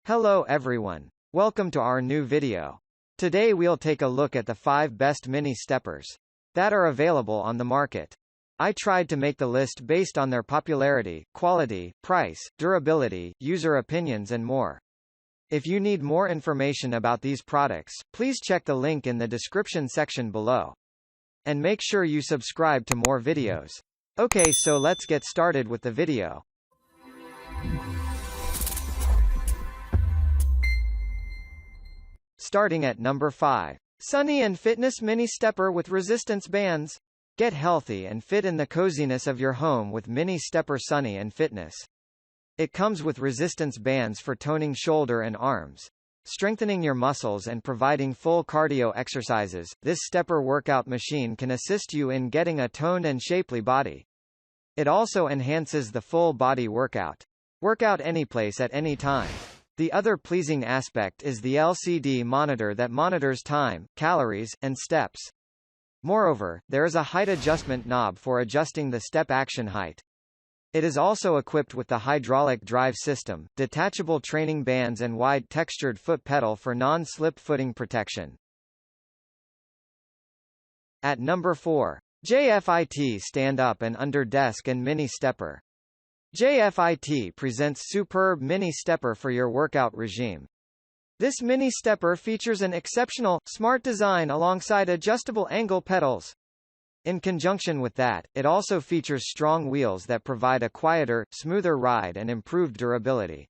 Hello everyone. Welcome to our new video. Today we'll take a look at the 5 best mini steppers that are available on the market. I tried to make the list based on their popularity, quality, price, durability, user opinions and more. If you need more information about these products, please check the link in the description section below. And make sure you subscribe to more videos. Okay, so let's get started with the video. Starting at number 5. Sunny and Fitness Mini Stepper with Resistance Bands. Get healthy and fit in the coziness of your home with Mini Stepper Sunny and Fitness. It comes with resistance bands for toning shoulder and arms, strengthening your muscles and providing full cardio exercises. This stepper workout machine can assist you in getting a toned and shapely body. It also enhances the full body workout. Work out anyplace at any time. The other pleasing aspect is the LCD monitor that monitors time, calories, and steps. Moreover, there is a height adjustment knob for adjusting the step action height. It is also equipped with the hydraulic drive system, detachable training bands and wide textured foot pedal for non-slip footing protection. At number 4. JFit Stand Up and Under Desk and Mini Stepper. JFit presents superb mini stepper for your workout regime. This mini stepper features an exceptional, smart design alongside adjustable angle pedals. In conjunction with that, it also features strong wheels that provide a quieter, smoother ride and improved durability.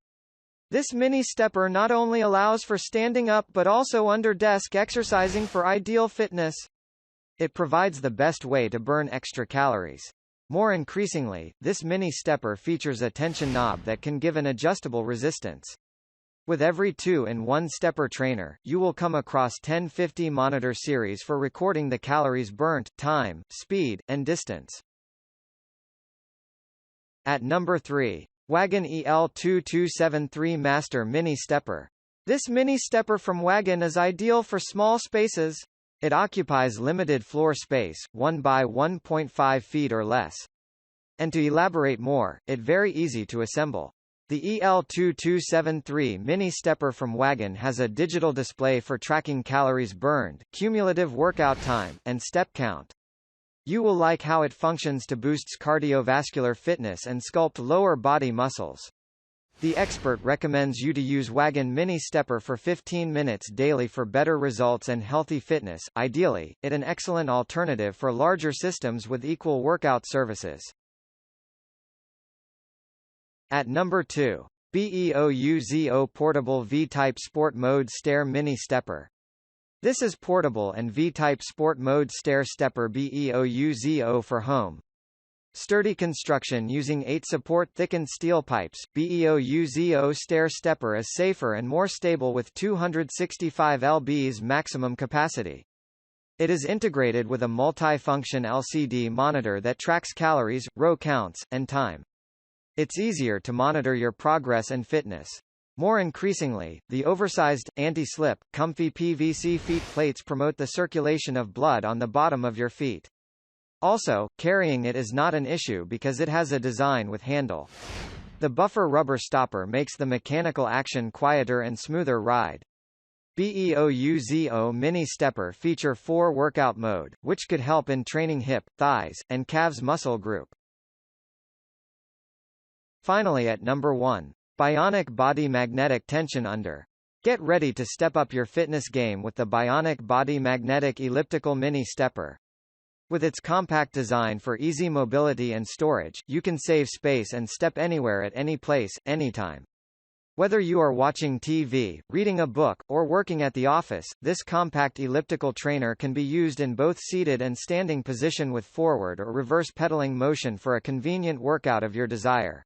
This mini stepper not only allows for standing up but also under desk exercising for ideal fitness. It provides the best way to burn extra calories. More increasingly, this mini stepper features a tension knob that can give an adjustable resistance. With every 2-in-1 stepper trainer, you will come across 1050 monitor series for recording the calories burnt, time, speed, and distance. At number 3. Wagon EL2273 Master Mini Stepper. This mini stepper from Wagon is ideal for small spaces. It occupies limited floor space, 1 by 1.5 feet or less. And to elaborate more, it's very easy to assemble. The EL2273 mini stepper from Wagon has a digital display for tracking calories burned, cumulative workout time, and step count. You will like how it functions to boost cardiovascular fitness and sculpt lower body muscles. The expert recommends you to use Wagon mini stepper for 15 minutes daily for better results and healthy fitness. Ideally, it's an excellent alternative for larger systems with equal workout services. At number 2. Beouzo Portable VType Sport Mode Stair Mini Stepper. This is portable and VType Sport Mode Stair Stepper Beouzo for home. Sturdy construction using 8 support thickened steel pipes, Beouzo Stair Stepper is safer and more stable with 265 lbs maximum capacity. It is integrated with a multi-function LCD monitor that tracks calories, row counts, and time. It's easier to monitor your progress and fitness. More increasingly, the oversized, anti-slip, comfy PVC feet plates promote the circulation of blood on the bottom of your feet. Also, carrying it is not an issue because it has a design with handle. The buffer rubber stopper makes the mechanical action quieter and smoother ride. Beouzo Mini Stepper feature 4 workout mode, which could help in training hip, thighs, and calves muscle group. Finally at number 1. Bionic Body Magnetic Tension Under. Get ready to step up your fitness game with the Bionic Body Magnetic Elliptical Mini Stepper. With its compact design for easy mobility and storage, you can save space and step anywhere at any place, anytime. Whether you are watching TV, reading a book, or working at the office, this compact elliptical trainer can be used in both seated and standing position with forward or reverse pedaling motion for a convenient workout of your desire.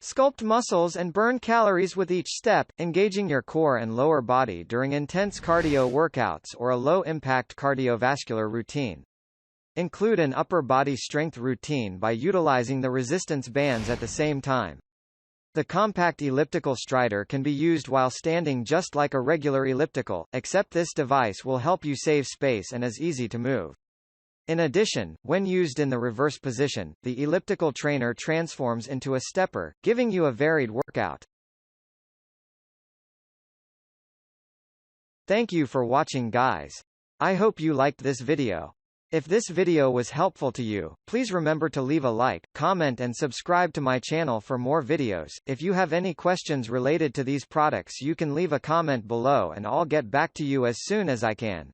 Sculpt muscles and burn calories with each step, engaging your core and lower body during intense cardio workouts or a low-impact cardiovascular routine. Include an upper body strength routine by utilizing the resistance bands at the same time. The compact elliptical strider can be used while standing just like a regular elliptical, except this device will help you save space and is easy to move. In addition, when used in the reverse position, the elliptical trainer transforms into a stepper, giving you a varied workout. Thank you for watching, guys. I hope you liked this video. If this video was helpful to you, please remember to leave a like, comment and subscribe to my channel for more videos. If you have any questions related to these products, you can leave a comment below and I'll get back to you as soon as I can.